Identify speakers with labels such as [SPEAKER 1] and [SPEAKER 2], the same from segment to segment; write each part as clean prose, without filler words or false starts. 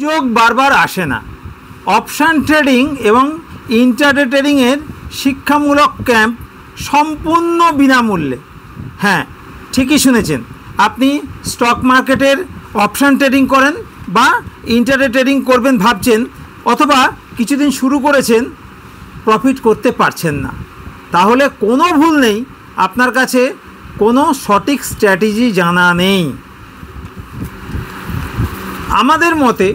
[SPEAKER 1] যোগ বারবার আসে না। অপশান ট্রেডিং এবং ইন্টারডে ট্রেডিংয়ের শিক্ষামূলক ক্যাম্প সম্পূর্ণ বিনামূল্যে। হ্যাঁ, ঠিকই শুনেছেন। আপনি স্টক মার্কেটের অপশান ট্রেডিং করেন বা ইন্টারডে ট্রেডিং করবেন ভাবছেন, অথবা কিছুদিন শুরু করেছেন, প্রফিট করতে পারছেন না, তাহলে কোনো ভুল নেই, আপনার কাছে কোনো সঠিক স্ট্র্যাটেজি জানা নেই। আমাদের মতে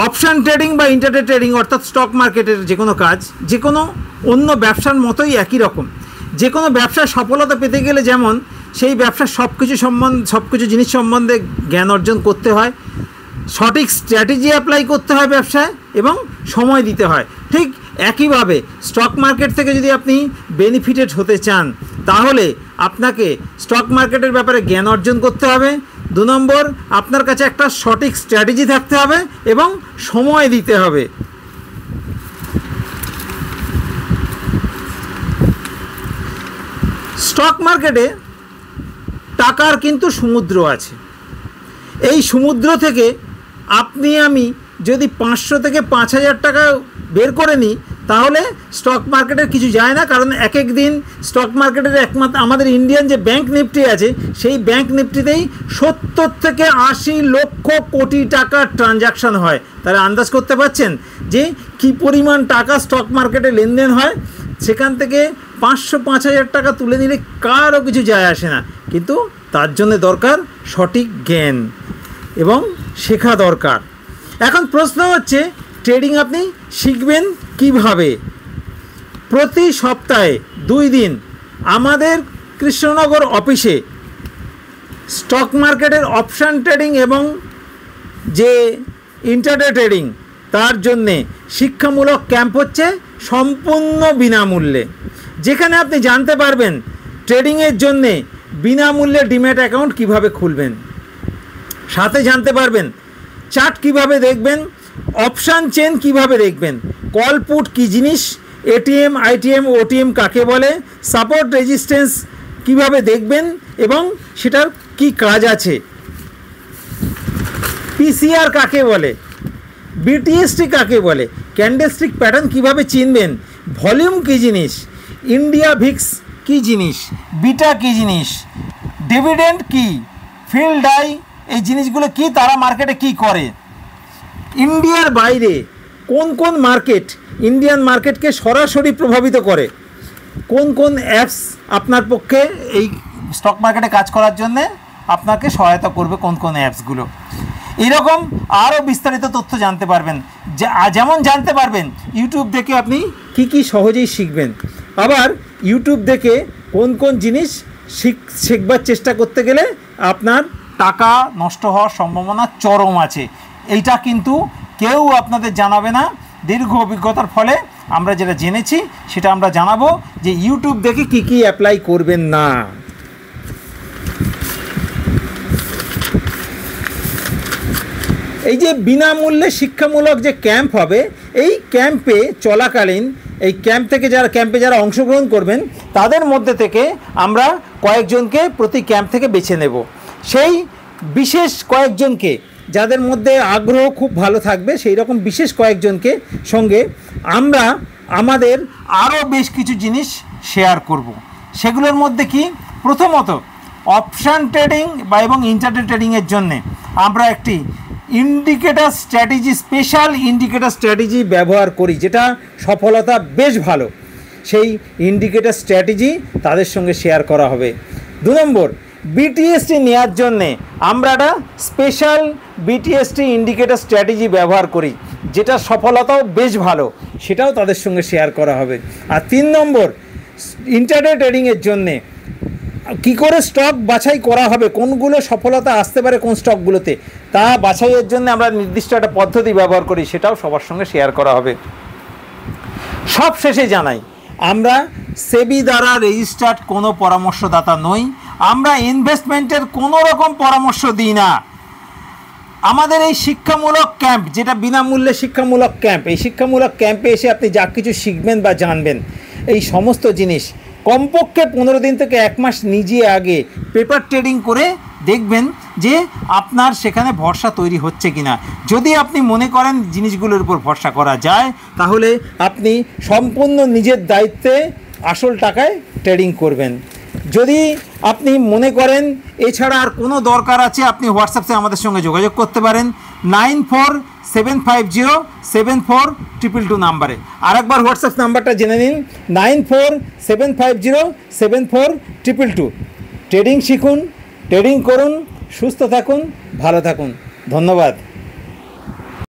[SPEAKER 1] অপশান ট্রেডিং বা ইন্টারডে ট্রেডিং অর্থাৎ স্টক মার্কেটের যে কোনো কাজ যে কোনো অন্য ব্যবসার মতোই একই রকম। যে কোনো ব্যবসায় সফলতা পেতে গেলে যেমন সেই ব্যবসার সব কিছু জিনিস সম্বন্ধে জ্ঞান অর্জন করতে হয়, সঠিক স্ট্র্যাটেজি অ্যাপ্লাই করতে হয় ব্যবসায়, এবং সময় দিতে হয়, ঠিক একইভাবে স্টক মার্কেট থেকে যদি আপনি বেনিফিটেড হতে চান তাহলে আপনাকে স্টক মার্কেটের ব্যাপারে জ্ঞান অর্জন করতে হবে। 2 নম্বর, আপনার কাছে একটা সঠিক স্ট্র্যাটেজি থাকতে হবে এবং সময় দিতে হবে। স্টক মার্কেটে টাকার কিন্তু সমুদ্র আছে। এই সমুদ্র থেকে আপনি আমি যদি 500 থেকে 5000 টাকা বের করে নিই তাহলে স্টক মার্কেটের কিছু যায় না, কারণ এক এক দিন স্টক মার্কেটের একমাত্র আমাদের ইন্ডিয়ান যে ব্যাংক নিফটি আছে সেই ব্যাংক নিফটিতেই 70 থেকে 80 লক্ষ কোটি টাকার ট্রানজাকশান হয়। তাহলে আন্দাজ করতে পারছেন যে কী পরিমাণ টাকা স্টক মার্কেটে লেনদেন হয়। সেখান থেকে 500-5000 টাকা তুলে নিলে কারও কিছু যায় আসে না, কিন্তু তার জন্য দরকার সঠিক জ্ঞান এবং শেখা দরকার। এখন প্রশ্ন হচ্ছে, ট্রেডিং আপনি শিখবেন কিভাবে? প্রতি সপ্তাহে 2 দিন আমাদের কৃষ্ণনগর অফিসে স্টক মার্কেটের অপশান ট্রেডিং এবং যে ইন্টারডে ট্রেডিং তার জন্যে শিক্ষামূলক ক্যাম্প হচ্ছে সম্পূর্ণ বিনামূল্যে, যেখানে আপনি জানতে পারবেন ট্রেডিংয়ের জন্যে বিনামূল্যে ডিম্যাট অ্যাকাউন্ট কীভাবে খুলবেন, সাথে জানতে পারবেন চার্ট কীভাবে দেখবেন, অপশান চেন কীভাবে দেখবেন, কল পুট কী জিনিস, এটিএম আইটিএম ওটিএম কাকে বলে, সাপোর্ট রেজিস্ট্যান্স কীভাবে দেখবেন এবং সেটার কি কাজ আছে, পিসিআর কাকে বলে, বিটিএসটি কাকে বলে, ক্যান্ডেলস্টিক প্যাটার্ন কীভাবে চিনবেন, ভলিউম কী জিনিস, ইন্ডিয়া ভিক্স কী জিনিস, বিটা কী জিনিস, ডিভিডেন্ড কী, ফিল্ড ডাই এই জিনিসগুলো কি, তারা মার্কেটে কি করে, ইন্ডিয়ার বাইরে কোন কোন মার্কেট ইন্ডিয়ান মার্কেটকে সরাসরি প্রভাবিত করে, কোন কোন অ্যাপস আপনার পক্ষে এই স্টক মার্কেটে কাজ করার জন্য আপনাকে সহায়তা করবে, কোন কোন অ্যাপসগুলো, এইরকম আরও বিস্তারিত তথ্য জানতে পারবেন। যেমন জানতে পারবেন ইউটিউব দেখে আপনি কি সহজেই শিখবেন, আবার ইউটিউব দেখে কোন কোন জিনিস শিখবার চেষ্টা করতে গেলে আপনার টাকা নষ্ট হওয়ার সম্ভাবনা চরম আছে। এইটা কিন্তু কেউ আপনাদের জানাবে না। দীর্ঘ অভিজ্ঞতার ফলে আমরা যেটা জেনেছি সেটা আমরা জানাবো যে ইউটিউব দেখে কি অ্যাপ্লাই করবেন না। এই যে বিনামূল্যে শিক্ষামূলক যে ক্যাম্প হবে, এই ক্যাম্পে চলাকালীন এই ক্যাম্পে যারা অংশগ্রহণ করবেন তাদের মধ্যে থেকে আমরা কয়েকজনকে প্রতি ক্যাম্প থেকে বেছে নেব। সেই বিশেষ কয়েকজনকে, যাদের মধ্যে আগ্রহ খুব ভালো থাকবে, সেই রকম বিশেষ কয়েকজনকে সঙ্গে আমরা আমাদের আরও বেশ কিছু জিনিস শেয়ার করব। সেগুলোর মধ্যে কি, প্রথমত অপশান ট্রেডিং এবং ইন্টারডে ট্রেডিংয়ের জন্যে আমরা একটি indicator strategy, special indicator strategy ব্যবহার করি, যেটা সফলতা বেশ ভালো। সেই ইন্ডিকেটর স্ট্র্যাটেজি তাদের সঙ্গে শেয়ার করা হবে। 2 নম্বর, বিটিএসটি নেওয়ার জন্যে আমরা একটা স্পেশাল বিটিএসটি ইন্ডিকেটর স্ট্র্যাটেজি ব্যবহার করি, যেটা সফলতাও বেশ ভালো, সেটাও তাদের সঙ্গে শেয়ার করা হবে। আর 3 নম্বর, ইন্টারডে ট্রেডিংয়ের জন্যে কী করে স্টক বাছাই করা হবে, কোনগুলো সফলতা আসতে পারে কোন স্টকগুলোতে, তা বাছাইয়ের জন্য আমরা নির্দিষ্ট একটা পদ্ধতি ব্যবহার করি, সেটাও সবার সঙ্গে শেয়ার করা হবে। সব শেষে জানাই, আমরা সেবি দ্বারা রেজিস্টার্ড কোনো পরামর্শদাতা নই, আমরা ইনভেস্টমেন্টের কোনো রকম পরামর্শ দিই না। আমাদের এই শিক্ষামূলক ক্যাম্প, যেটা বিনামূল্যে শিক্ষামূলক ক্যাম্প, এই শিক্ষামূলক ক্যাম্পে এসে আপনি যা কিছু শিখবেন বা জানবেন, এই সমস্ত জিনিস কমপক্ষে 15 দিন থেকে 1 মাস নিজে আগে পেপার ট্রেডিং করে দেখবেন যে আপনার সেখানে ভরসা তৈরি হচ্ছে কিনা। যদি আপনি মনে করেন জিনিসগুলোর উপর ভরসা করা যায়, তাহলে আপনি সম্পূর্ণ নিজের দায়িত্বে আসল টাকায় ট্রেডিং করবেন। যদি আপনি মনে করেন এছাড়া আর কোনো দরকার আছে, আপনি হোয়াটসঅ্যাপে আমাদের সঙ্গে যোগাযোগ করতে পারেন 9475074222 নাম্বারে। আরেকবার হোয়াটসঅ্যাপ নাম্বারটা জেনে নিন 9475074222। ট্রেডিং শিখুন, ট্রেডিং করুন, সুস্থ থাকুন, ভালো থাকুন। ধন্যবাদ।